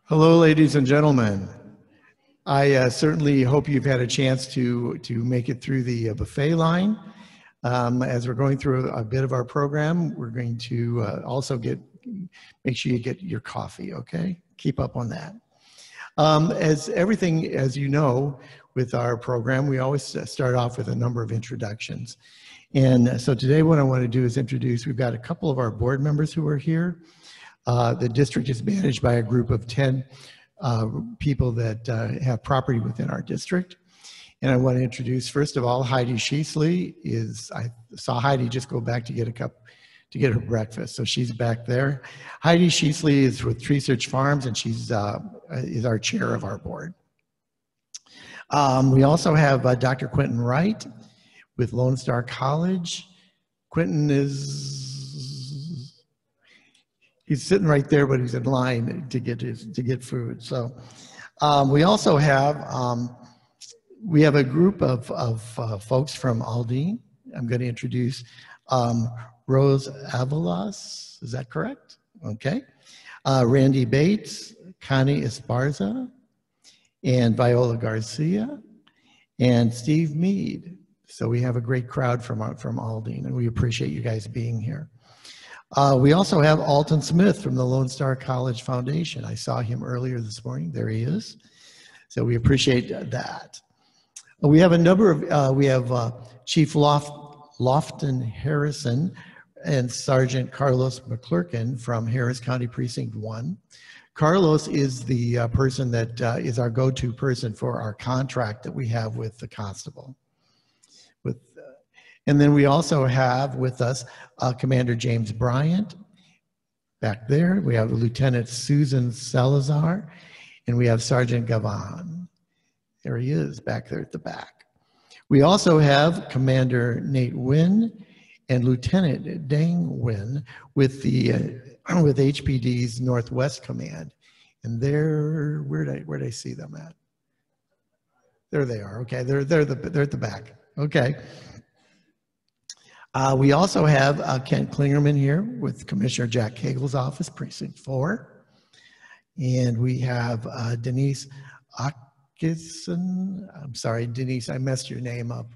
Hello, ladies and gentlemen. I certainly hope you've had a chance to make it through the buffet line. As we're going through a bit of our program, we're going to also make sure you get your coffee, okay? Keep up on that. As you know, with our program, we always start off with a number of introductions. And so today what I want to do is we've got a couple of our board members who are here. The district is managed by a group of 10 people that have property within our district. And I want to introduce, first of all, Heidi Sheasley. I saw Heidi just go back to get her breakfast. So she's back there. Heidi Sheasley is with Tree Search Farms, and she's is our chair of our board. We also have Dr. Quentin Wright with Lone Star College. Quentin he's sitting right there, but he's in line to get food. So we also have a group of folks from Aldine. I'm going to introduce Rose Avalos. Is that correct? Okay. Randy Bates, Connie Esparza, and Viola Garcia, and Steve Mead. So we have a great crowd from Aldine, and we appreciate you guys being here. We also have Alton Smith from the Lone Star College Foundation. I saw him earlier this morning. There he is. So we appreciate that. We have a number of, we have Chief Lofton Harrison and Sergeant Carlos McClurkin from Harris County Precinct 1. Carlos is the person that is our go-to person for our contract that we have with the constable. And then we also have with us Commander James Bryant back there. We have Lieutenant Susan Salazar, and we have Sergeant Gavan. There he is back there at the back. We also have Commander Nate Wynn and Lieutenant Dang Wynn with HPD's Northwest Command. And where'd I see them at? There they are. Okay, they're at the back. Okay. We also have Kent Klingerman here with Commissioner Jack Cagle's office, Precinct 4. And we have Denise Atkinson. I'm sorry, Denise, I messed your name up.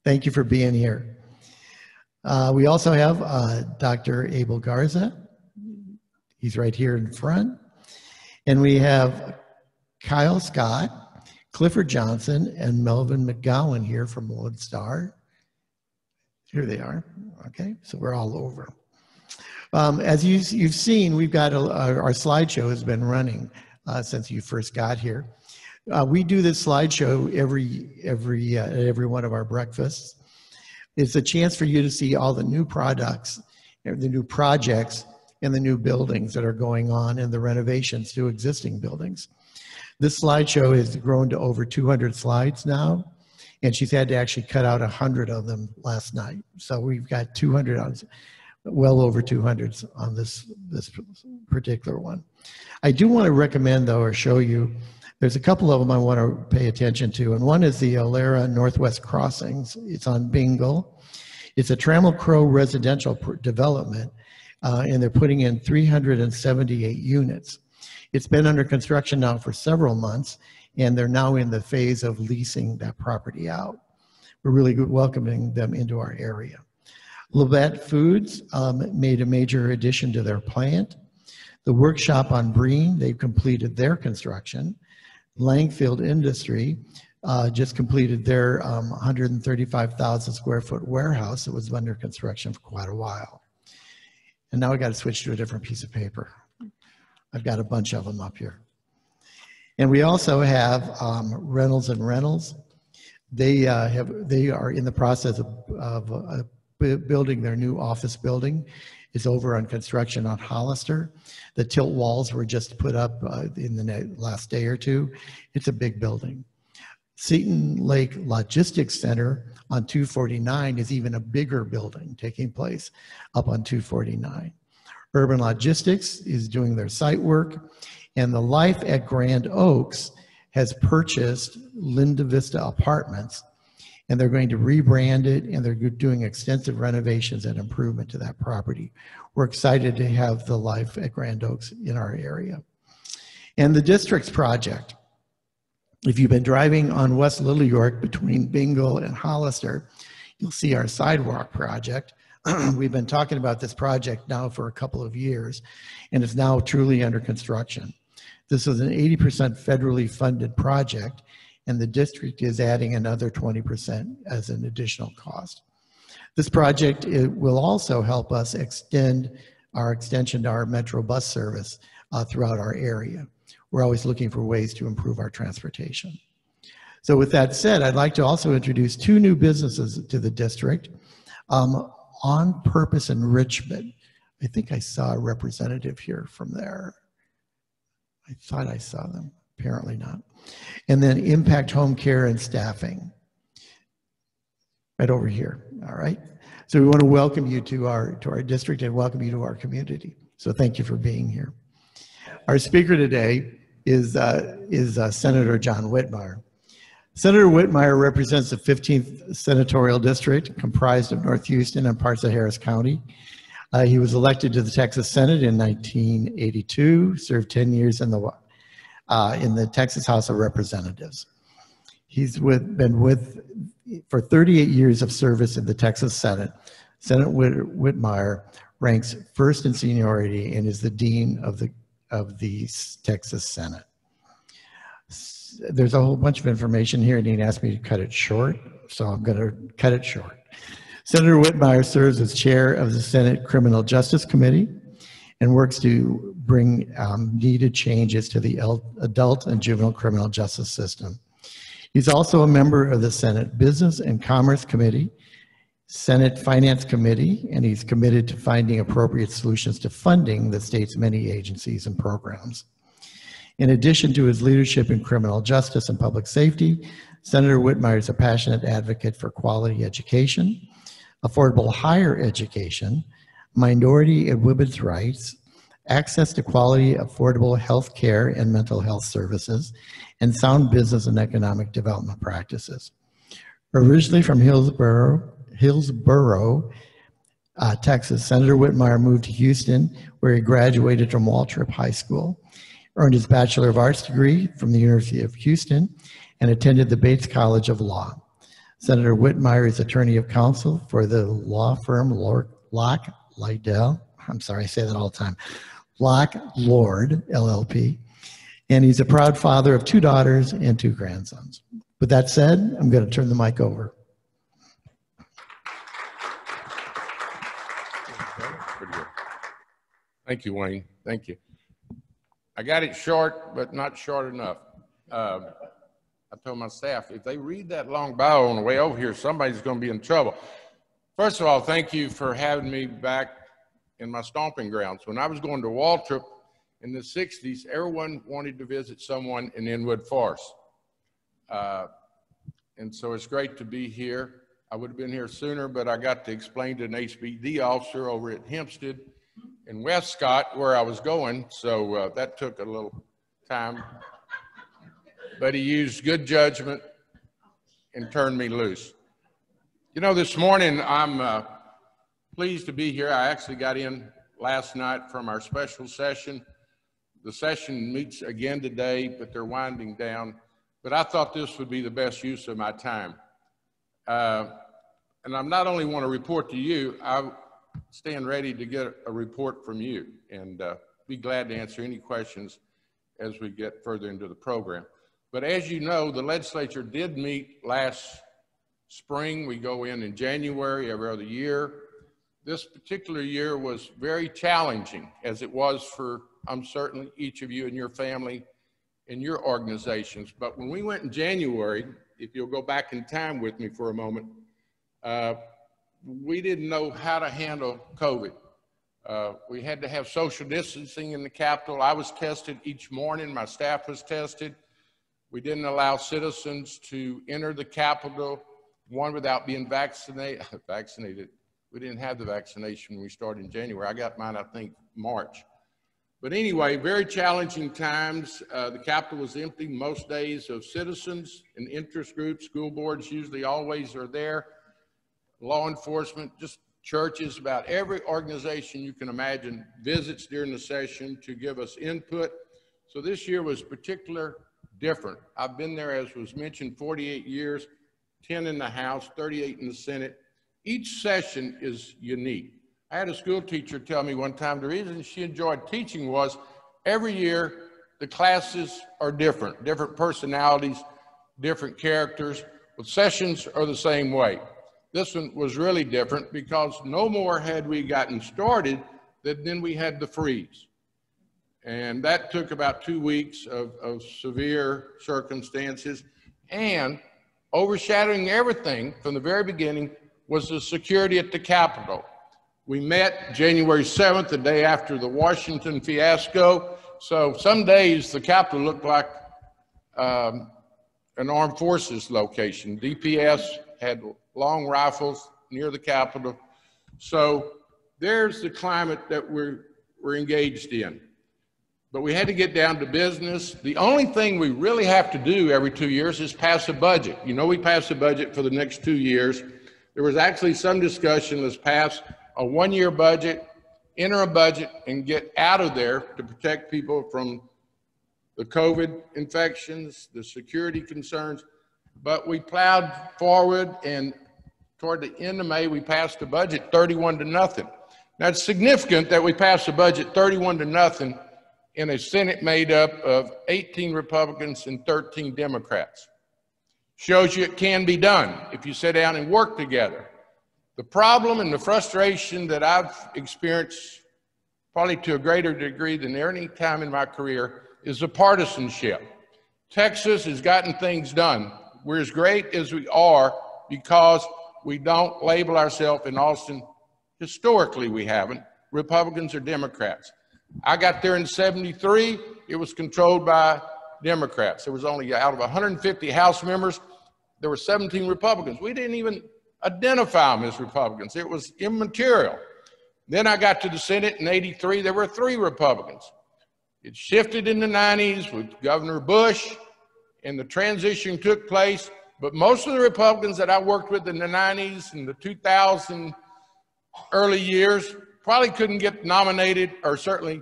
Thank you for being here. We also have Dr. Abel Garza. He's right here in front. And we have Kyle Scott, Clifford Johnson, and Melvin McGowan here from Lone Star. Here they are. Okay, so we're all over. As you've seen, we've got our slideshow has been running since you first got here. We do this slideshow every one of our breakfasts. It's a chance for you to see all the new products, the new projects, and the new buildings that are going on and the renovations to existing buildings. This slideshow has grown to over 200 slides now. And she's had to actually cut out 100 of them last night. So we've got 200, well over 200 on this particular one. I do want to recommend, though, or show you, there's a couple of them I want to pay attention to. And one is the Alara Northwest Crossings. It's on Bingle. It's a Trammel Crow residential development, and they're putting in 378 units. It's been under construction now for several months, and they're now in the phase of leasing that property out. We're really welcoming them into our area. Levette Foods made a major addition to their plant. The workshop on Breen, they've completed their construction. Langfield Industry just completed their 135,000 square foot warehouse that was under construction for quite a while. And now I got to switch to a different piece of paper. I've got a bunch of them up here. And we also have Reynolds and Reynolds. They are in the process of building their new office building. It's over on construction on Hollister. The tilt walls were just put up in the last day or two. It's a big building. Seton Lake Logistics Center on 249 is even a bigger building taking place up on 249. Urban Logistics is doing their site work. And the Life at Grand Oaks has purchased Linda Vista Apartments, and they're going to rebrand it, and they're doing extensive renovations and improvement to that property. We're excited to have the Life at Grand Oaks in our area. And the district's project, if you've been driving on West Little York between Bingle and Hollister, you'll see our sidewalk project. We've been talking about this project now for a couple of years, and it's now truly under construction. This is an 80% federally funded project, and the district is adding another 20% as an additional cost. This project will also help us extend our extension to our Metro bus service throughout our area. We're always looking for ways to improve our transportation. So with that said, I'd like to also introduce two new businesses to the district. On Purpose in Richmond. I think I saw a representative here from there. I thought I saw them, apparently not. And then Impact Home Care and Staffing, right over here, all right? So we want to welcome you to our district and welcome you to our community. So thank you for being here. Our speaker today is Senator John Whitmire. Senator Whitmire represents the 15th Senatorial District, comprised of North Houston and parts of Harris County. He was elected to the Texas Senate in 1982, served 10 years in the Texas House of Representatives. He's been with for 38 years of service in the Texas Senate. Senator Whitmire ranks first in seniority and is the dean of the Texas Senate. There's a whole bunch of information here, and he asked me to cut it short, so I'm going to cut it short. Senator Whitmire serves as chair of the Senate Criminal Justice Committee and works to bring needed changes to the adult and juvenile criminal justice system. He's also a member of the Senate Business and Commerce Committee, Senate Finance Committee, and he's committed to finding appropriate solutions to funding the state's many agencies and programs. In addition to his leadership in criminal justice and public safety, Senator Whitmire is a passionate advocate for quality education, affordable higher education, minority and women's rights, access to quality, affordable health care and mental health services, and sound business and economic development practices. Originally from Hillsborough, Texas, Senator Whitmire moved to Houston, where he graduated from Waltrip High School, earned his Bachelor of Arts degree from the University of Houston, and attended the Bates College of Law. Senator Whitmire is attorney of counsel for the law firm Locke Lydell. I'm sorry, I say that all the time. Locke Lord, LLP. And he's a proud father of 2 daughters and 2 grandsons. With that said, I'm going to turn the mic over. Thank you, Wayne. Thank you. I got it short, but not short enough. I told my staff, if they read that long bio on the way over here, somebody's going to be in trouble. First of all, thank you for having me back in my stomping grounds. When I was going to Waltrip in the 60s, everyone wanted to visit someone in Inwood Forest. And so it's great to be here. I would have been here sooner, but I got to explain to an HBD officer over at Hempstead in Westcott where I was going, so that took a little time. But he used good judgment and turned me loose. You know, this morning I'm pleased to be here. I actually got in last night from our special session. The session meets again today, but they're winding down. But I thought this would be the best use of my time. And I not only want to report to you, I stand ready to get a report from you and be glad to answer any questions as we get further into the program. But as you know, the legislature did meet last spring. We go in January every other year. This particular year was very challenging, as it was for, I'm certain, each of you and your family and your organizations. But when we went in January, if you'll go back in time with me for a moment, we didn't know how to handle COVID. We had to have social distancing in the Capitol. I was tested each morning. My staff was tested. We didn't allow citizens to enter the Capitol, one, without being vaccinated. We didn't have the vaccination when we started in January. I got mine, I think, March. But anyway, very challenging times. The Capitol was empty most days of citizens and interest groups. School boards usually always are there. Law enforcement, just churches, about every organization you can imagine visits during the session to give us input So this year was different. I've been there, as was mentioned, 48 years, 10 in the House, 38 in the Senate. Each session is unique. I had a school teacher tell me one time the reason she enjoyed teaching was every year the classes are different personalities, different characters, but sessions are the same way. This one was really different because no more had we gotten started than then we had the freeze. And that took about 2 weeks of severe circumstances, and overshadowing everything from the very beginning was the security at the Capitol. We met January 7th, the day after the Washington fiasco. So some days the Capitol looked like an armed forces location. DPS had long rifles near the Capitol. So there's the climate that we're engaged in. But we had to get down to business. The only thing we really have to do every 2 years is pass a budget. You know, we pass a budget for the next 2 years. There was actually some discussion, let's pass a one-year budget, enter a budget, and get out of there to protect people from the COVID infections, the security concerns. But we plowed forward, and toward the end of May, we passed the budget 31-0. Now, it's significant that we passed the budget 31-0 in a Senate made up of 18 Republicans and 13 Democrats. Shows you it can be done if you sit down and work together. The problem and the frustration that I've experienced, probably to a greater degree than any time in my career, is the partisanship. Texas has gotten things done. We're as great as we are because we don't label ourselves in Austin. Historically, we haven't, Republicans or Democrats. I got there in '73, it was controlled by Democrats. There was only, out of 150 House members, there were 17 Republicans. We didn't even identify them as Republicans. It was immaterial. Then I got to the Senate in '83, there were 3 Republicans. It shifted in the '90s with Governor Bush, and the transition took place. But most of the Republicans that I worked with in the '90s and the 2000 early years probably couldn't get nominated, or certainly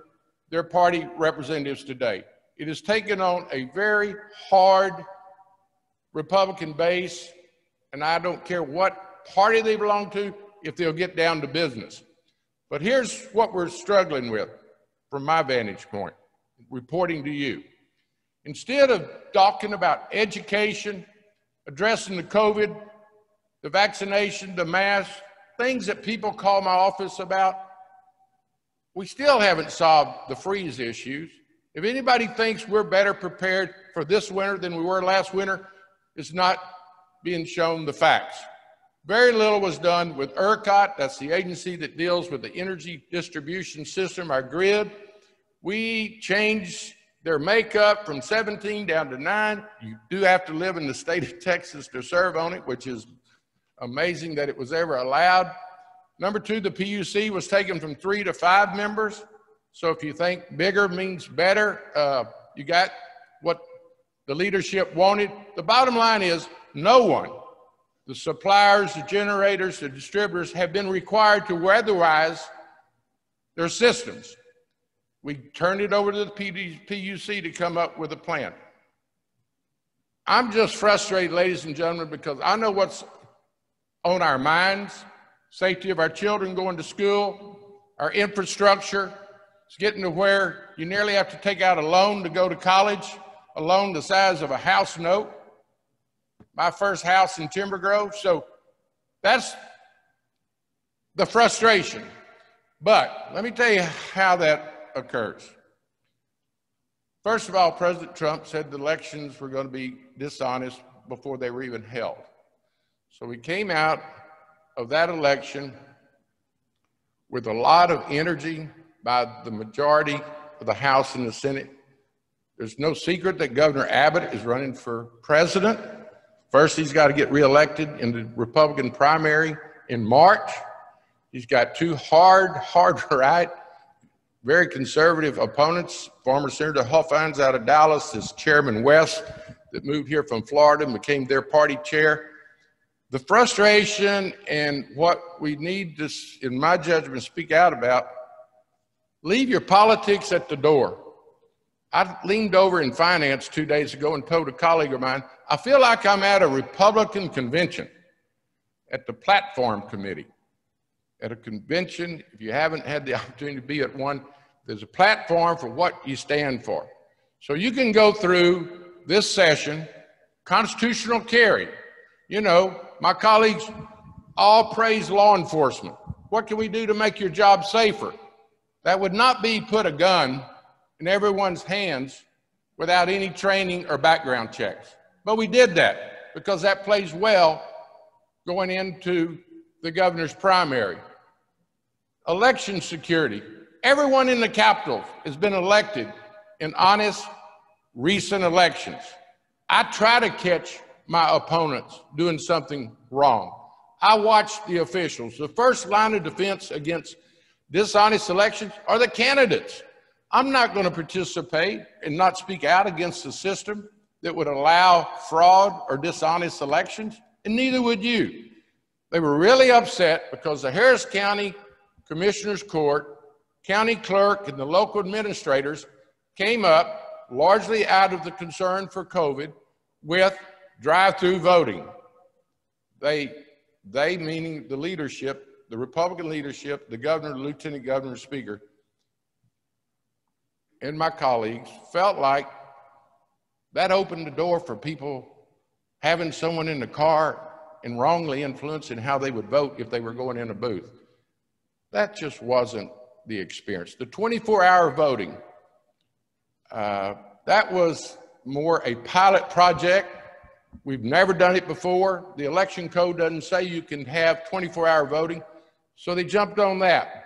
their party representatives today. It has taken on a very hard Republican base, and I don't care what party they belong to if they'll get down to business. But here's what we're struggling with from my vantage point, reporting to you. Instead of talking about education, addressing the COVID, the vaccination, the mask, things that people call my office about, we still haven't solved the freeze issues. If anybody thinks we're better prepared for this winter than we were last winter, it's not being shown the facts. Very little was done with ERCOT. That's the agency that deals with the energy distribution system, our grid. We changed their makeup from 17 down to 9. You do have to live in the state of Texas to serve on it, which is amazing that it was ever allowed. Number 2, the PUC was taken from 3 to 5 members. So if you think bigger means better, you got what the leadership wanted. The bottom line is no one, the suppliers, the generators, the distributors, have been required to weatherize their systems. We turned it over to the PUC to come up with a plan. I'm just frustrated, ladies and gentlemen, because I know what's on our minds. Safety of our children going to school, our infrastructure. It's getting to where you nearly have to take out a loan to go to college, a loan the size of a house note. My first house in Timber Grove. So that's the frustration. But let me tell you how that occurs. First of all, President Trump said the elections were going to be dishonest before they were even held. So we came out of that election with a lot of energy by the majority of the House and the Senate. There's no secret that Governor Abbott is running for president. First, he's got to get reelected in the Republican primary in March. He's got 2 hard right, very conservative opponents. Former Senator Huffines out of Dallas, this Chairman West that moved here from Florida and became their party chair. The frustration and what we need to, in my judgment, speak out about, leave your politics at the door. I leaned over in finance 2 days ago and told a colleague of mine, I feel like I'm at a Republican convention at the platform committee. At a convention, if you haven't had the opportunity to be at one, there's a platform for what you stand for. So you can go through this session, constitutional carry. You know, my colleagues all praise law enforcement. What can we do to make your job safer? That would not be put a gun in everyone's hands without any training or background checks. But we did that because that plays well going into the governor's primary. Election security. Everyone in the Capitol has been elected in honest, recent elections. I try to catch my opponents doing something wrong. I watch the officials. The first line of defense against dishonest elections are the candidates. I'm not going to participate and not speak out against the system that would allow fraud or dishonest elections, and neither would you. They were really upset because the Harris County Commissioner's Court, county clerk, and the local administrators came up, largely out of the concern for COVID, with drive-through voting. They meaning the leadership, the Republican leadership, the governor, the lieutenant governor, speaker, and my colleagues felt like that opened the door for people having someone in the car and wrongly influencing how they would vote if they were going in a booth. That just wasn't the experience. The 24-hour voting, that was more a pilot project. We've never done it before. The election code doesn't say you can have 24-hour voting, so they jumped on that.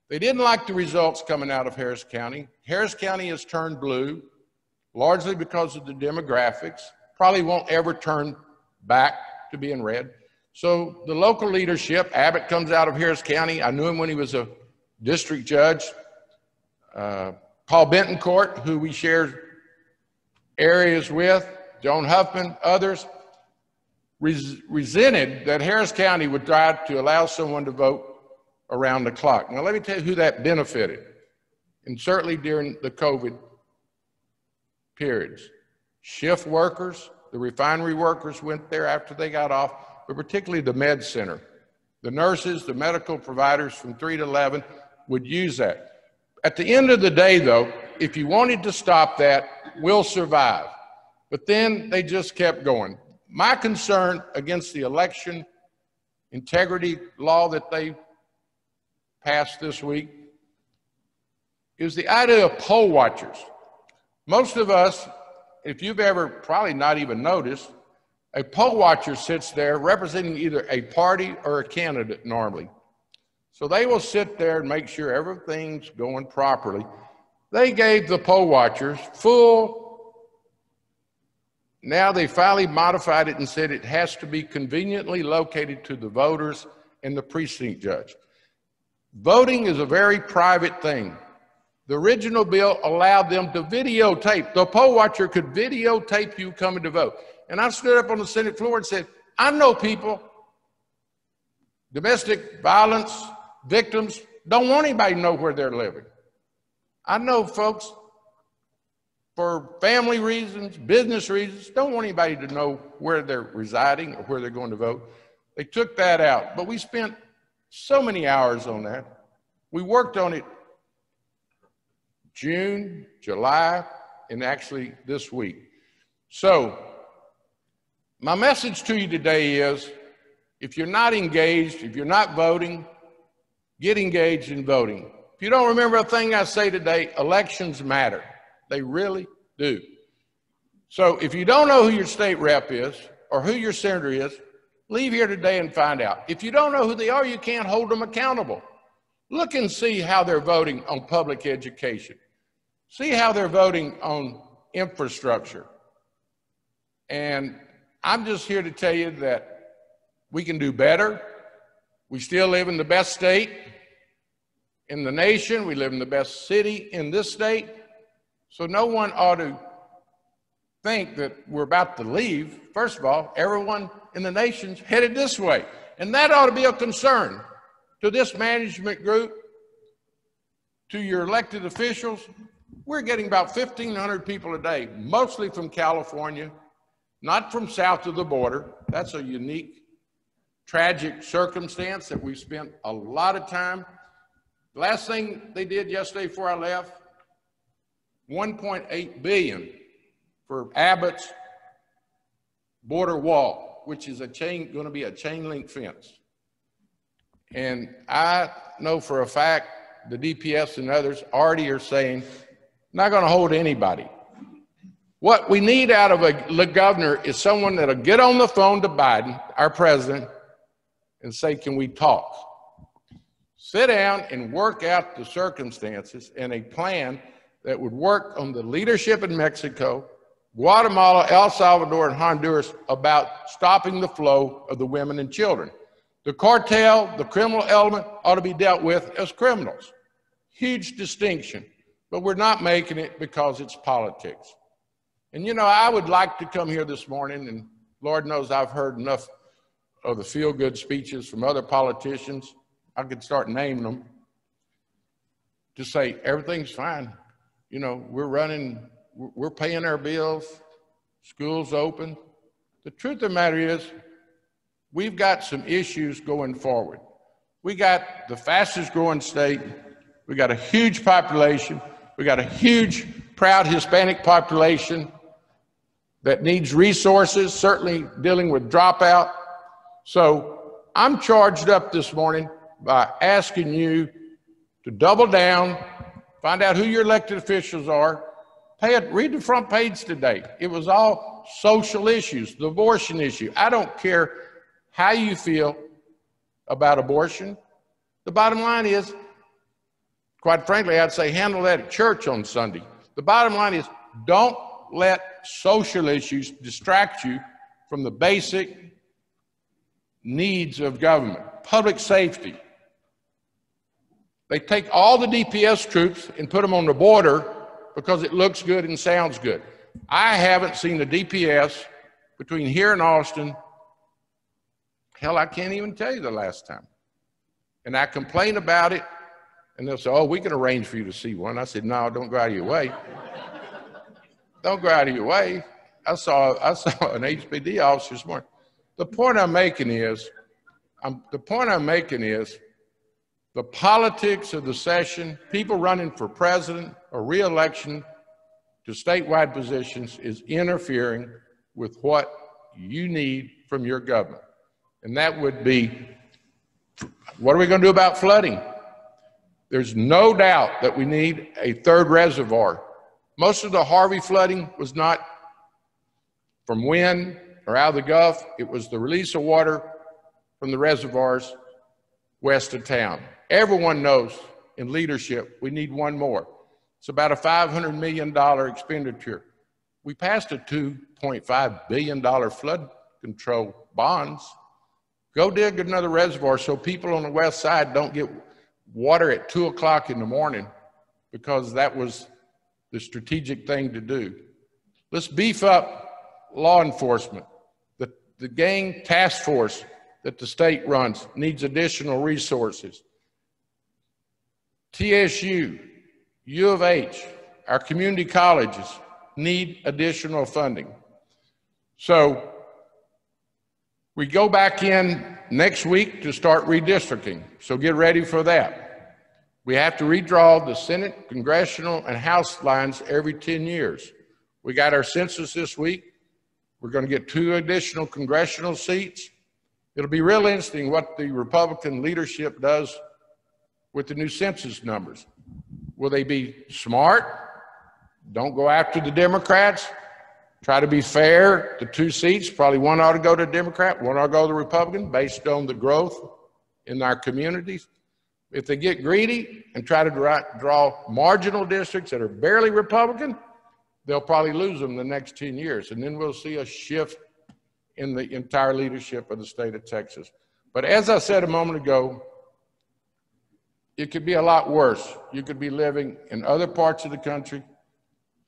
They didn't like the results coming out of Harris County. Harris County has turned blue, largely because of the demographics. Probably won't ever turn back to being red. So the local leadership, Abbott comes out of Harris County. I knew him when he was a district judge. Paul Bentoncourt, who we shared areas with, Joan Huffman, others, resented that Harris County would try to allow someone to vote around the clock. Now, let me tell you who that benefited, and certainly during the COVID periods. Shift workers, the refinery workers went there after they got off, but particularly the med center. The nurses, the medical providers from 3 to 11 would use that. At the end of the day, though, if you wanted to stop that, we'll survive. But then they just kept going. My concern against the election integrity law that they passed this week is the idea of poll watchers. Most of us, if you've ever probably not even noticed, a poll watcher sits there representing either a party or a candidate normally. So they will sit there and make sure everything's going properly. They gave the poll watchers full, now they finally modified it and said it has to be conveniently located to the voters and the precinct judge. Voting is a very private thing. The original bill allowed them to videotape. The poll watcher could videotape you coming to vote. And I stood up on the Senate floor and said, I know people, domestic violence victims, don't want anybody to know where they're living. I know folks, for family reasons, business reasons, don't want anybody to know where they're residing or where they're going to vote. They took that out, but we spent so many hours on that. We worked on it June, July, and actually this week. So my message to you today is, if you're not engaged, if you're not voting, get engaged in voting. If you don't remember a thing I say today, elections matter. They really do. So if you don't know who your state rep is or who your senator is, leave here today and find out. If you don't know who they are, you can't hold them accountable. Look and see how they're voting on public education. See how they're voting on infrastructure. And I'm just here to tell you that we can do better. We still live in the best state in the nation. We live in the best city in this state. So no one ought to think that we're about to leave. First of all, everyone in the nation's headed this way. And that ought to be a concern to this management group, to your elected officials, We're getting about 1,500 people a day, mostly from California, not from south of the border. That's a unique, tragic circumstance that we've spent a lot of time. The last thing they did yesterday before I left, $1.8 billion for Abbott's border wall, which is going to be a chain link fence. And I know for a fact the DPS and others already are saying, not going to hold anybody. What we need out of a governor is someone that'll get on the phone to Biden, our president, and say, can we talk? Sit down and work out the circumstances and a plan that would work on the leadership in Mexico, Guatemala, El Salvador, and Honduras about stopping the flow of the women and children. The cartel, the criminal element, ought to be dealt with as criminals. Huge distinction, but we're not making it because it's politics. And you know, I would like to come here this morning, and Lord knows I've heard enough of the feel-good speeches from other politicians, I could start naming them, to say everything's fine. You know, we're paying our bills, school's open. The truth of the matter is, we've got some issues going forward. We got the fastest growing state. We got a huge population. We got a huge, proud Hispanic population that needs resources, certainly dealing with dropout. So I'm charged up this morning by asking you to double down, find out who your elected officials are, read the front page today. It was all social issues, the abortion issue. I don't care how you feel about abortion. The bottom line is, quite frankly, I'd say handle that at church on Sunday. The bottom line is, don't let social issues distract you from the basic needs of government. Public safety. They take all the DPS troops and put them on the border because it looks good and sounds good. I haven't seen the DPS between here and Austin. Hell, I can't even tell you the last time. And I complain about it, and they'll say, oh, we can arrange for you to see one. I said, no, don't go out of your way. Don't go out of your way. I saw an HPD officer this morning. The point I'm making is, the politics of the session, people running for president or re-election to statewide positions is interfering with what you need from your government. And that would be, what are we going to do about flooding? There's no doubt that we need a third reservoir. Most of the Harvey flooding was not from wind or out of the Gulf. It was the release of water from the reservoirs west of town. Everyone knows in leadership we need one more. It's about a $500 million expenditure. We passed a $2.5 billion flood control bonds. Go dig another reservoir so people on the west side don't get water at 2 o'clock in the morning, because that was the strategic thing to do. Let's beef up law enforcement. The gang task force that the state runs needs additional resources. TSU, U of H, our community colleges need additional funding. So we go back in next week to start redistricting, so get ready for that. We have to redraw the Senate, congressional, and House lines every 10 years. We got our census this week. We're going to get 2 additional congressional seats. It'll be real interesting what the Republican leadership does with the new census numbers. Will they be smart? Don't go after the Democrats. Try to be fair. The 2 seats, probably one ought to go to Democrat, one ought to go to the Republican, based on the growth in our communities. If they get greedy and try to draw marginal districts that are barely Republican, they'll probably lose them the next 10 years. And then we'll see a shift in the entire leadership of the state of Texas. But as I said a moment ago, it could be a lot worse. You could be living in other parts of the country.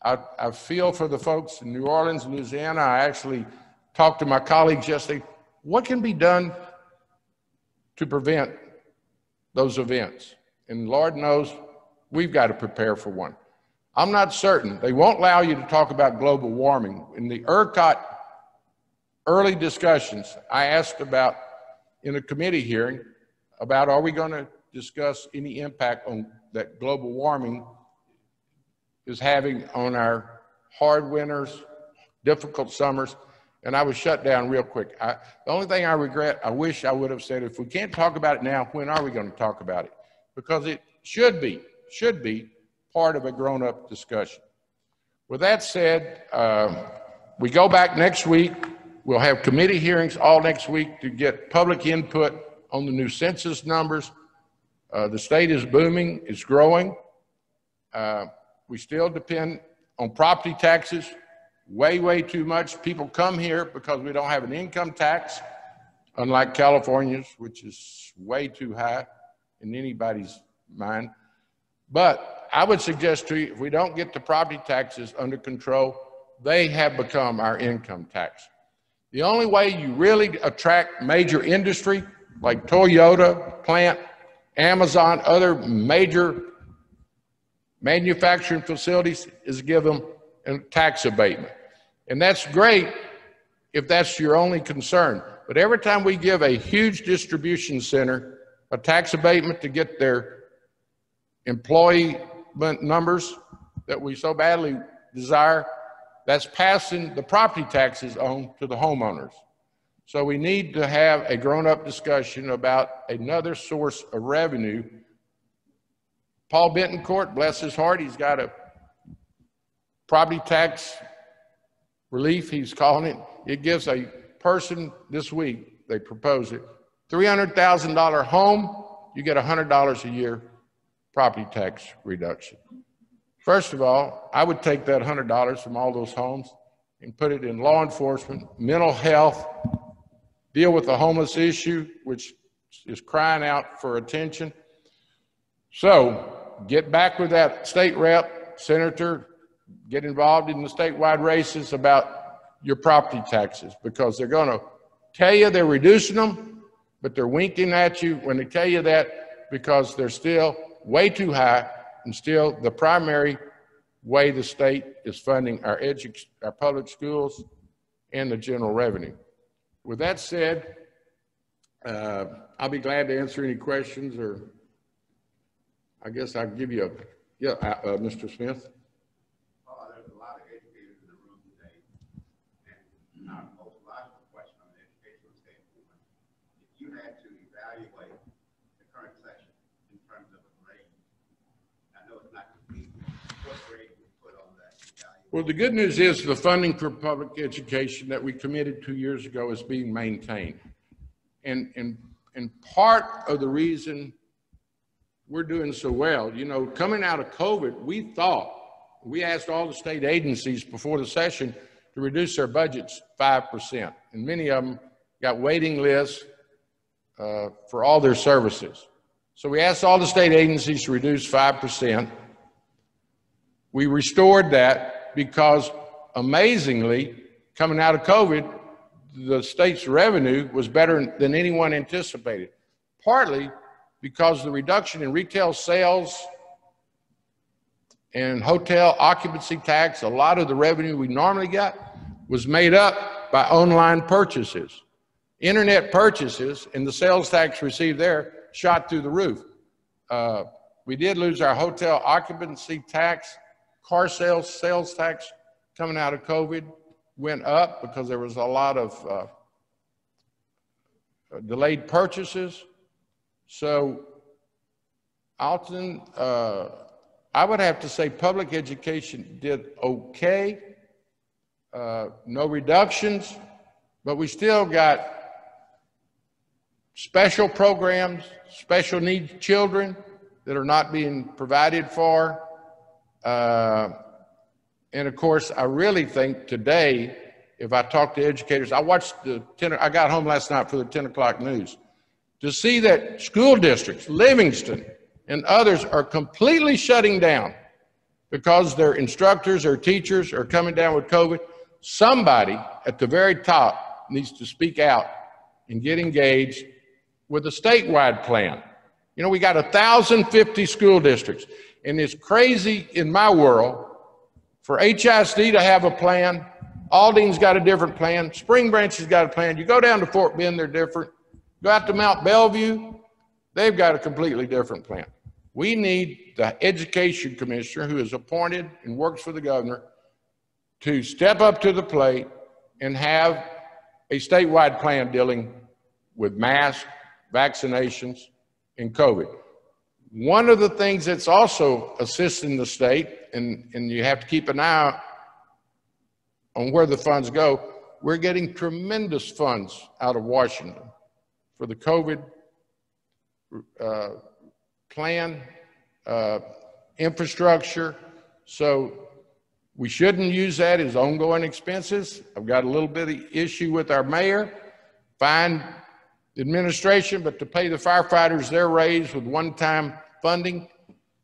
I feel for the folks in New Orleans, Louisiana. I actually talked to my colleagues yesterday. What can be done to prevent those events? And Lord knows we've got to prepare for one. I'm not certain. They won't allow you to talk about global warming. In the ERCOT early discussions, I asked about, in a committee hearing, about are we going to discuss any impact on that global warming is having on our hard winters, difficult summers, and I was shut down real quick. The only thing I regret, I wish I would have said, if we can't talk about it now, when are we going to talk about it? Because it should be part of a grown-up discussion. With that said, we go back next week. We'll have committee hearings all next week to get public input on the new census numbers. The state is booming, it's growing. We still depend on property taxes, way too much. People come here because we don't have an income tax, unlike California's, which is way too high in anybody's mind. But I would suggest to you, if we don't get the property taxes under control, they have become our income tax. The only way you really attract major industry, like Toyota plant, Amazon, other major manufacturing facilities, is give them a tax abatement. And that's great if that's your only concern. But every time we give a huge distribution center a tax abatement to get their employee numbers that we so badly desire, that's passing the property taxes on to the homeowners. So we need to have a grown-up discussion about another source of revenue. Paul Bentoncourt, bless his heart, he's got a property tax relief, he's calling it. It gives a person this week, they propose it, $300,000 home, you get $100 a year property tax reduction. First of all, I would take that $100 from all those homes and put it in law enforcement, mental health, deal with the homeless issue, which is crying out for attention. So get back with that state rep, senator, get involved in the statewide races about your property taxes, because they're going to tell you they're reducing them, but they're winking at you when they tell you that, because they're still way too high and still the primary way the state is funding our public schools and the general revenue. With that said, I'll be glad to answer any questions, or I guess I'll give you Mr. Smith. There's a lot of educators in the room today, and our most logical question on the educational standpoint, if you had to evaluate the current session in terms of a grade, I know it's not complete, what grade would you put on that evaluation? Well, the good news is the funding for public education that we committed 2 years ago is being maintained. And part of the reason we're doing so well, you know, coming out of COVID, we asked all the state agencies before the session to reduce their budgets 5%. And many of them got waiting lists for all their services. So we asked all the state agencies to reduce 5%. We restored that because, amazingly, coming out of COVID, the state's revenue was better than anyone anticipated, partly because the reduction in retail sales and hotel occupancy tax, a lot of the revenue we normally got was made up by online purchases. Internet purchases and the sales tax received there shot through the roof. We did lose our hotel occupancy tax, car sales tax coming out of COVID went up because there was a lot of delayed purchases. So, Alton, I would have to say public education did okay, no reductions, but we still got special programs, special needs children that are not being provided for. And of course, I really think today, if I talk to educators, I got home last night for the 10 o'clock news, to see that school districts, Livingston and others, are completely shutting down because their instructors or teachers are coming down with COVID. Somebody at the very top needs to speak out and get engaged with a statewide plan. You know, we got 1,050 school districts. And it's crazy in my world for HISD to have a plan. Aldine's got a different plan. Spring Branch has got a plan. You go down to Fort Bend, they're different. Go out to Mount Bellevue, they've got a completely different plan. We need the education commissioner who is appointed and works for the governor to step up to the plate and have a statewide plan dealing with masks, vaccinations, and COVID. One of the things that's also assisting the state, and you have to keep an eye on where the funds go, we're getting tremendous funds out of Washington for the COVID plan, infrastructure. So we shouldn't use that as ongoing expenses. I've got a little bit of issue with our mayor, fine administration, but to pay the firefighters their raise with one-time funding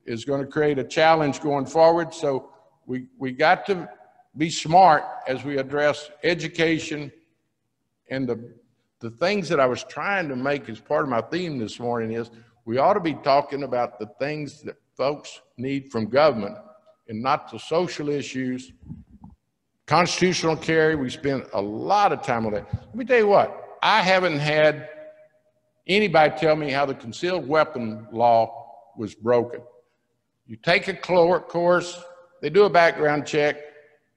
is going to create a challenge going forward. So we got to be smart as we address education. And the things that I was trying to make as part of my theme this morning is we ought to be talking about the things that folks need from government and not the social issues. Constitutional carry, we spend a lot of time on that. Let me tell you what, I haven't had anybody tell me how the concealed weapon law was broken. You take a course, they do a background check,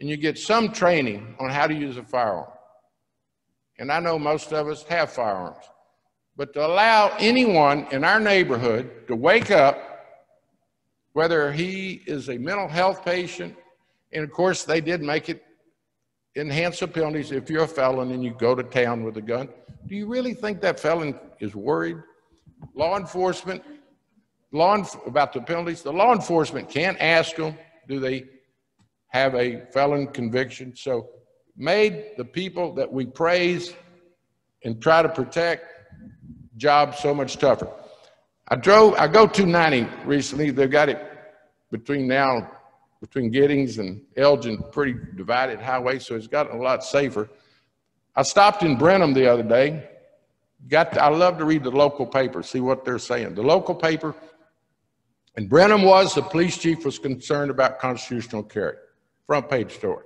and you get some training on how to use a firearm. And I know most of us have firearms. But to allow anyone in our neighborhood to wake up, whether he is a mental health patient, and of course they did make it enhance the penalties if you're a felon and you go to town with a gun. Do you really think that felon is worried? Law enforcement, about the penalties, the law enforcement can't ask them, do they have a felon conviction? So made the people that we praise and try to protect job so much tougher. I go 290 recently. They've got it between Giddings and Elgin, pretty divided highway, so it's gotten a lot safer. I stopped in Brenham the other day. I love to read the local paper, see what they're saying. The local paper, and Brenham the police chief was concerned about constitutional carry. Front page story.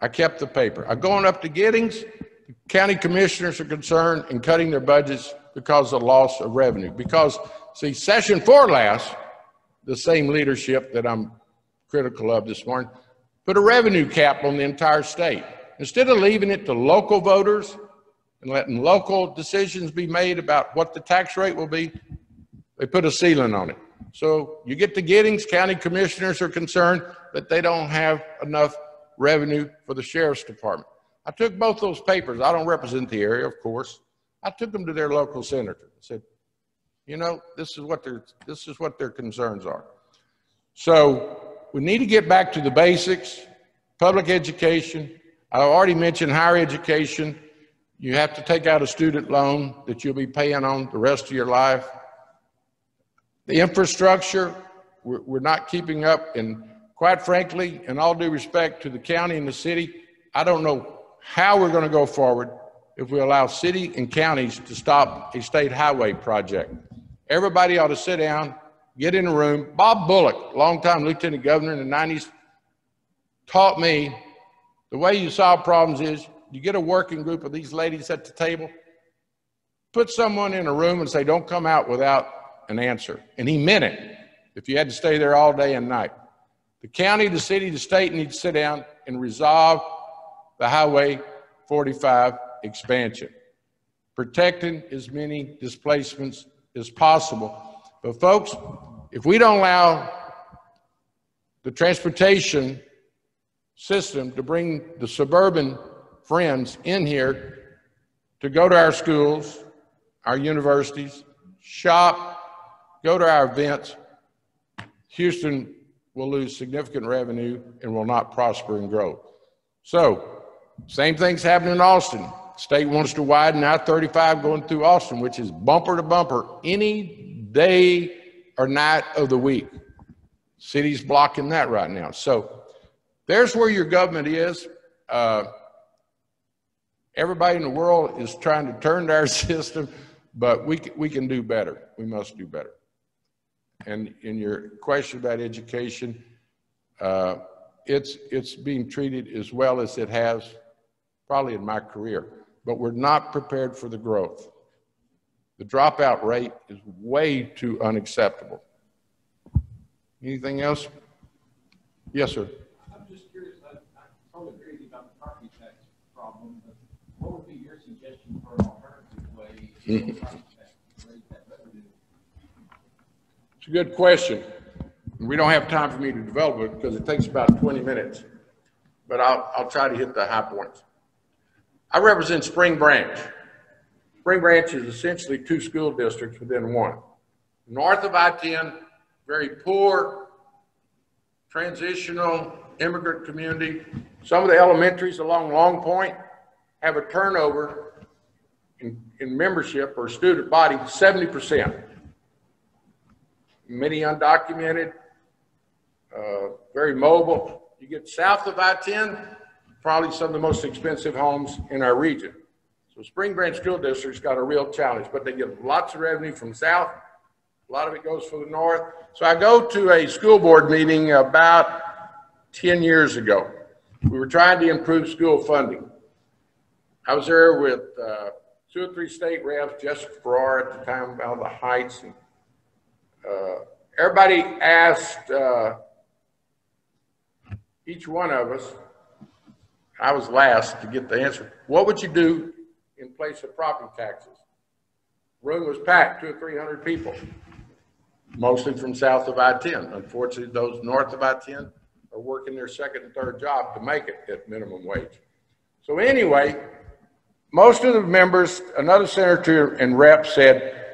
I kept the paper. I going up to Giddings, the county commissioners are concerned in cutting their budgets because of loss of revenue. Because, see, session 4 last, the same leadership that I'm critical of this morning, put a revenue cap on the entire state. Instead of leaving it to local voters and letting local decisions be made about what the tax rate will be, they put a ceiling on it. So you get to Giddings, county commissioners are concerned that they don't have enough revenue for the sheriff's department. I took both those papers. I don't represent the area, of course. I took them to their local senator and said, you know, this is what their concerns are. So we need to get back to the basics, public education. I already mentioned higher education. You have to take out a student loan that you'll be paying on the rest of your life. The infrastructure, we're not keeping up. And quite frankly, in all due respect to the county and the city, I don't know how we're going to go forward if we allow city and counties to stop a state highway project. Everybody ought to sit down, get in a room. Bob Bullock, longtime lieutenant governor in the 90s, taught me the way you solve problems is you get a working group of these ladies at the table, put someone in a room and say, don't come out without an answer. And he meant it if you had to stay there all day and night. The county, the city, the state need to sit down and resolve the Highway 45 expansion, protecting as many displacements as possible. But folks, if we don't allow the transportation system to bring the suburban friends in here to go to our schools, our universities, shop, go to our events, Houston will lose significant revenue and will not prosper and grow. So, same thing's happening in Austin. State wants to widen I-35 going through Austin, which is bumper to bumper any day or night of the week. City's blocking that right now. So there's where your government is. Everybody in the world is trying to turn to our system, but we can do better. We must do better. And in your question about education, it's being treated as well as it has probably in my career, but we're not prepared for the growth. The dropout rate is way too unacceptable. Anything else? Yes, sir. I'm just curious, I totally agree with you about the property tax problem, but what would be your suggestion for an alternative way to property tax to raise that revenue? It's a good question. We don't have time for me to develop it because it takes about 20 minutes, but I'll try to hit the high points. I represent Spring Branch. Spring Branch is essentially 2 school districts within one. North of I-10, very poor, transitional immigrant community. Some of the elementaries along Long Point have a turnover in membership or student body 70%. Many undocumented, very mobile. You get south of I-10, probably some of the most expensive homes in our region. So Spring Branch School District's got a real challenge, but they get lots of revenue from south. A lot of it goes for the north. So I go to a school board meeting about 10 years ago. We were trying to improve school funding. I was there with 2 or 3 state reps, Jessica Farrar at the time, out of the Heights. And, everybody asked each one of us, I was last to get the answer, what would you do in place of property taxes? The room was packed, 200 or 300 people, mostly from south of I-10. Unfortunately, those north of I-10 are working their second and third job to make it at minimum wage. So anyway, most of the members, another senator and rep said,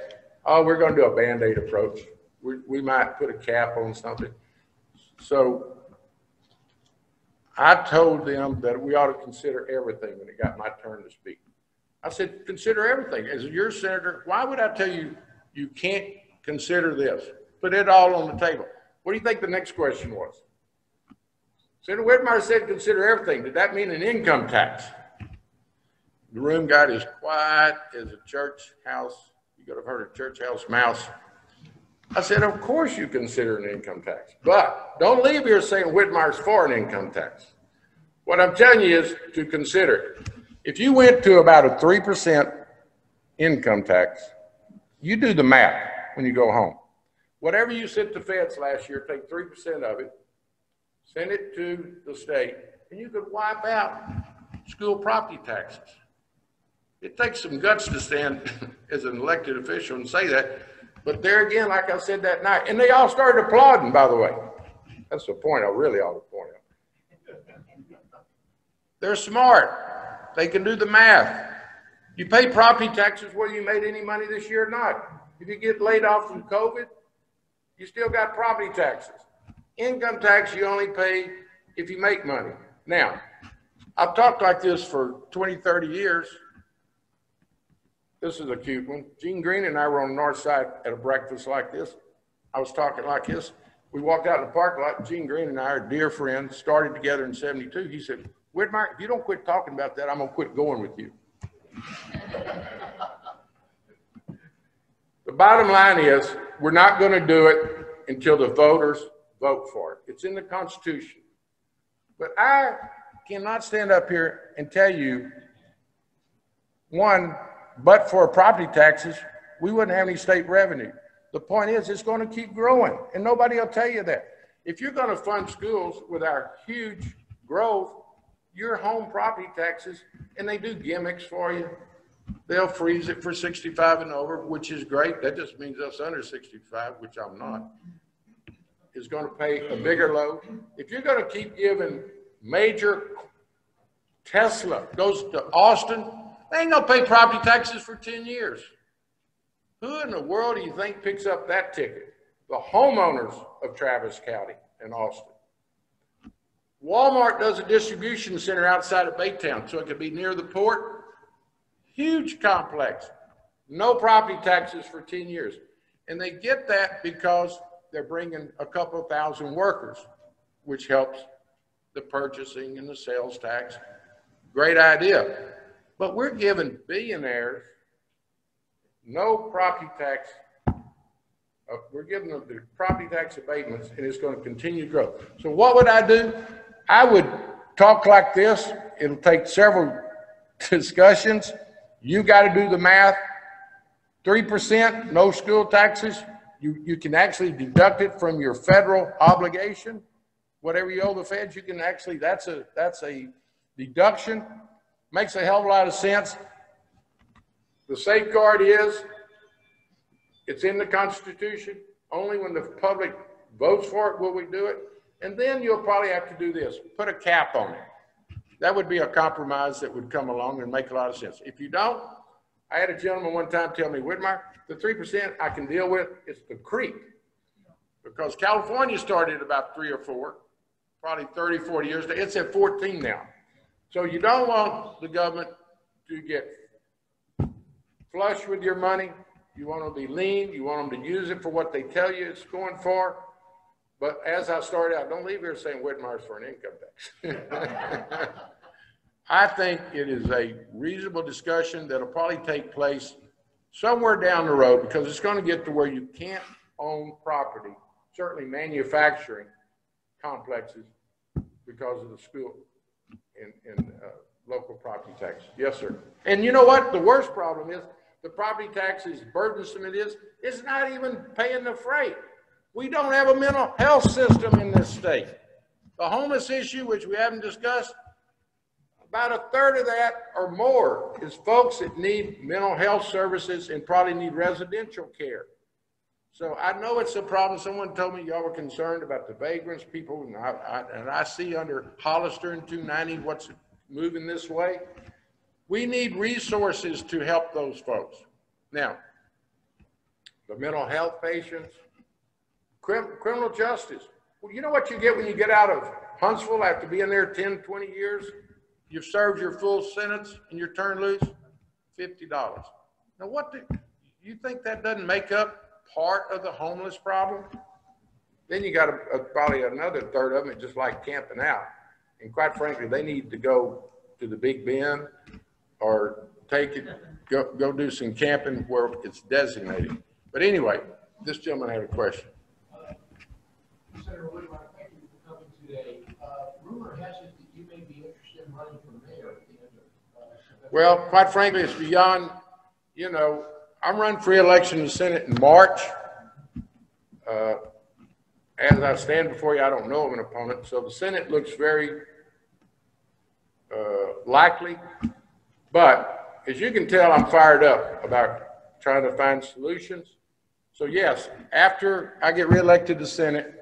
oh, we're going to do a Band-Aid approach. We might put a cap on something. So I told them that we ought to consider everything when it got my turn to speak. I said, consider everything. As your senator, why would I tell you you can't consider this? Put it all on the table. What do you think the next question was? Senator Whitmire said consider everything. Did that mean an income tax? The room got as quiet as a church house. You could have heard a church house mouse. I said, of course you consider an income tax, but don't leave here saying Whitmire's for an income tax. What I'm telling you is to consider. If you went to about a 3% income tax, you do the math when you go home. Whatever you sent the feds last year, take 3% of it, send it to the state, and you could wipe out school property taxes. It takes some guts to stand as an elected official and say that. But there again, like I said that night, and they all started applauding, by the way. That's the point I really ought to point out. They're smart. They can do the math. You pay property taxes whether you made any money this year or not. If you get laid off from COVID, you still got property taxes. Income tax you only pay if you make money. Now, I've talked like this for 20, 30 years. This is a cute one. Gene Green and I were on the north side at a breakfast like this. I was talking like this. We walked out in the parking lot. Gene Green and I are dear friends, started together in '72. He said, Whitmire, if you don't quit talking about that, I'm going to quit going with you. The bottom line is we're not going to do it until the voters vote for it. It's in the Constitution. But I cannot stand up here and tell you, one, but for property taxes, we wouldn't have any state revenue. The point is, it's going to keep growing, and nobody will tell you that. If you're going to fund schools with our huge growth, your home property taxes, and they do gimmicks for you. They'll freeze it for 65 and over, which is great. That just means us under 65, which I'm not, is going to pay a bigger load. If you're going to keep giving major Tesla goes to Austin, they ain't gonna pay property taxes for 10 years. Who in the world do you think picks up that ticket? The homeowners of Travis County and Austin. Walmart does a distribution center outside of Baytown so it could be near the port. Huge complex. No property taxes for 10 years. And they get that because they're bringing a couple thousand workers, which helps the purchasing and the sales tax. Great idea. But we're giving billionaires no property tax we're giving them the property tax abatements, and it's going to continue to grow. So what would I do? I would talk like this. It'll take several discussions. You got to do the math. 3%, no school taxes. You can actually deduct it from your federal obligation. Whatever you owe the feds, you can actually, that's a deduction. Makes a hell of a lot of sense. The safeguard is, it's in the Constitution. Only when the public votes for it will we do it. And then you'll probably have to do this, put a cap on it. That would be a compromise that would come along and make a lot of sense. If you don't, I had a gentleman one time tell me, Whitmire, the 3% I can deal with, it's the creep. Because California started about 3 or 4, probably 30, 40 years ago. It's at 14 now. So you don't want the government to get flush with your money. You want them to be lean. You want them to use it for what they tell you it's going for. But as I started out, don't leave here saying Whitmire's for an income tax. I think it is a reasonable discussion that'll probably take place somewhere down the road, because it's going to get to where you can't own property, certainly manufacturing complexes, because of the school and local property tax. Yes, sir. And you know what? The worst problem is the property tax, as burdensome it is, it's not even paying the freight. We don't have a mental health system in this state. The homeless issue, which we haven't discussed, about a third of that or more is folks that need mental health services and probably need residential care. So I know it's a problem. Someone told me y'all were concerned about the vagrants, people, and I see under Hollister and 290 what's moving this way. We need resources to help those folks. Now, the mental health patients, criminal justice. Well, you know what you get when you get out of Huntsville after being there 10, 20 years? You've served your full sentence and you're turned loose? $50. Now, what do you think that doesn't make up part of the homeless problem? Then you got probably another third of them just like camping out. And quite frankly, they need to go to the Big Bend or take it, go do some camping where it's designated. But anyway, this gentleman had a question. Senator Whitmire, thank you for coming today. Rumor has it that you may be interested in running for mayor at the end of Well, quite frankly, it's beyond, you know, I'm running for re-election in the Senate in March. As I stand before you, I don't know of an opponent. So the Senate looks very likely. But as you can tell, I'm fired up about trying to find solutions. So yes, after I get re-elected to the Senate,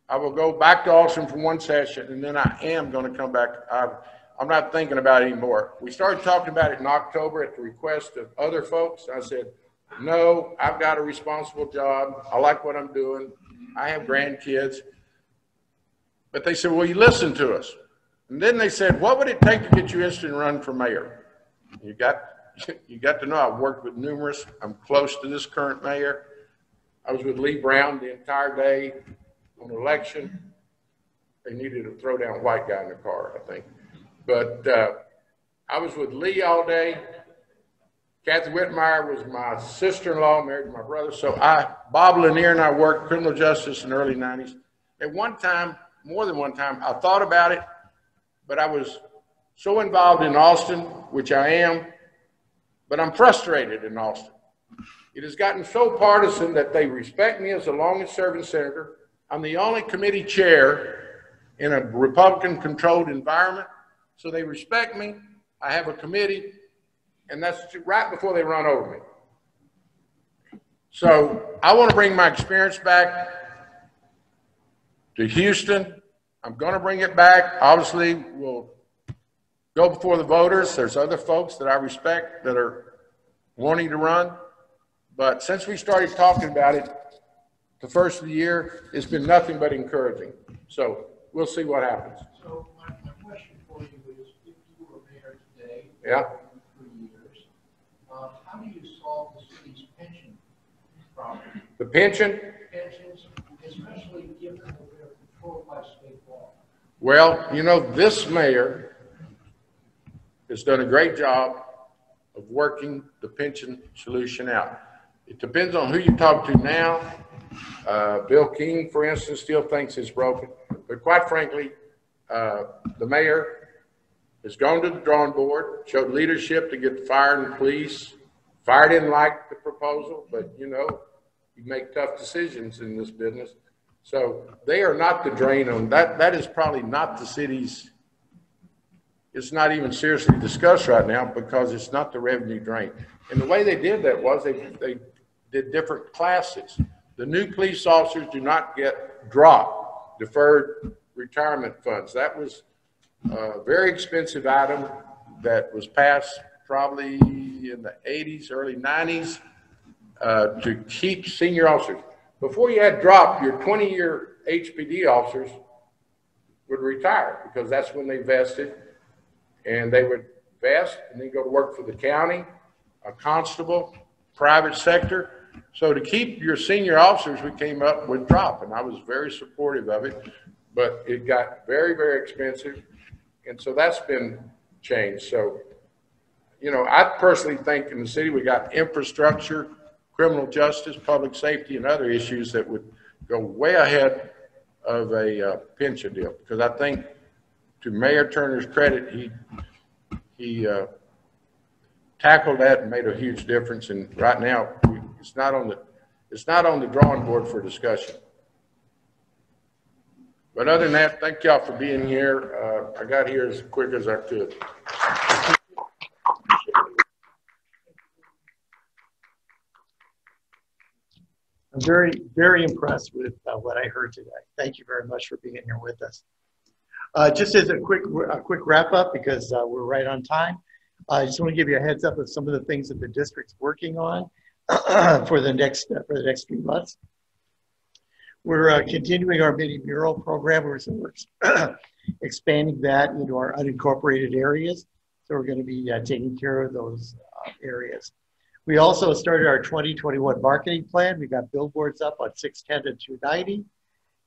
I will go back to Austin for one session, and then I am going to come back. I'm not thinking about it anymore. We started talking about it in October at the request of other folks. I said, no, I've got a responsible job. I like what I'm doing. I have grandkids. But they said, well, you listen to us. And then they said, what would it take to get you interested in running for mayor? You got to know I've worked with numerous. I'm close to this current mayor. I was with Lee Brown the entire day on election. They needed a throw down white guy in the car, I think. But I was with Lee all day. Kathy Whitmire was my sister-in-law, married to my brother. So Bob Lanier and I worked criminal justice in the early 90s. At one time, more than one time, I thought about it, but I was so involved in Austin, which I am, but I'm frustrated in Austin. It has gotten so partisan that they respect me as the longest serving senator. I'm the only committee chair in a Republican-controlled environment, so they respect me. I have a committee, and that's right before they run over me. So I want to bring my experience back to Houston. I'm going to bring it back. Obviously, we'll go before the voters. There's other folks that I respect that are wanting to run. But since we started talking about it, the first of the year, it's been nothing but encouraging. So we'll see what happens. So my question for you is, if you were mayor today, yeah, for 3 years, how do you solve the city's pension problem? The pensions, especially given that they're controlled by state law. Well, you know, this mayor has done a great job of working the pension solution out. it depends on who you talk to now. Bill King, for instance, still thinks it's broken. But quite frankly, the mayor has gone to the drawing board, showed leadership to get the fire and police. Fire didn't like the proposal, but you know, you make tough decisions in this business. So they are not the drain on that. That is probably not the city's, it's not even seriously discussed right now because it's not the revenue drain. And the way they did that was they did different classes. The new police officers do not get DROP, deferred retirement funds. That was a very expensive item that was passed probably in the 80s, early 90s to keep senior officers. Before you had DROP, your 20-year HPD officers would retire because that's when they vested, and they would vest and then go to work for the county, a constable, private sector. So to keep your senior officers, we came up with DROP, and I was very supportive of it, but it got very, very expensive. And so that's been changed. So, you know, I personally think in the city, we got infrastructure, criminal justice, public safety, and other issues that would go way ahead of a pension deal. Because I think, to Mayor Turner's credit, he tackled that and made a huge difference. And right now, it's not on the drawing board for discussion. But other than that, thank y'all for being here. I got here as quick as I could. I'm very, very impressed with what I heard today. Thank you very much for being here with us. Just as a quick wrap up, because we're right on time, I just want to give you a heads up of some of the things that the district's working on for the next few months. We're continuing our mini mural program. We're expanding that into our unincorporated areas. So we're going to be taking care of those areas. We also started our 2021 marketing plan. We got billboards up on 610 and 290.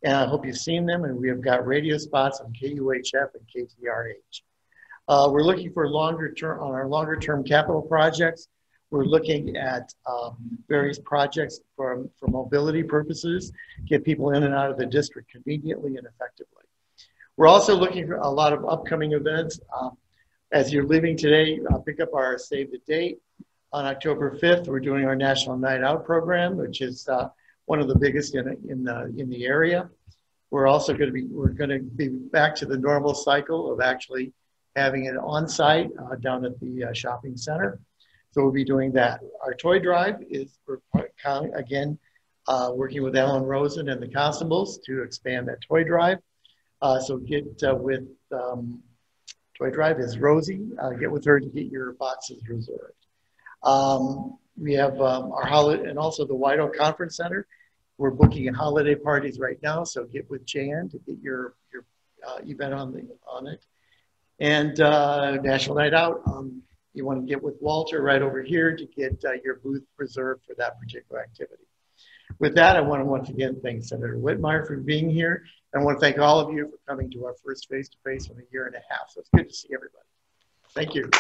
And I hope you've seen them. And we have got radio spots on KUHF and KTRH. We're looking for our longer term capital projects. We're looking at various projects for mobility purposes, get people in and out of the district conveniently and effectively. We're also looking for a lot of upcoming events. As you're leaving today, pick up our Save the Date. On October 5th, we're doing our National Night Out program, which is one of the biggest in the area. We're also going to be back to the normal cycle of actually having it on site down at the shopping center. So we'll be doing that. Our toy drive is, again, working with Ellen Rosen and the Constables to expand that toy drive. So get with toy drive is Rosie. Get with her to get your boxes reserved. We have our holiday, and also the White Oak Conference Center. We're booking holiday parties right now, so get with Jan to get your event on it. And National Night Out, you want to get with Walter right over here to get your booth reserved for that particular activity. With that, I want to once again thank Senator Whitmire for being here. And I want to thank all of you for coming to our first face-to-face in a year and a half. So it's good to see everybody. Thank you.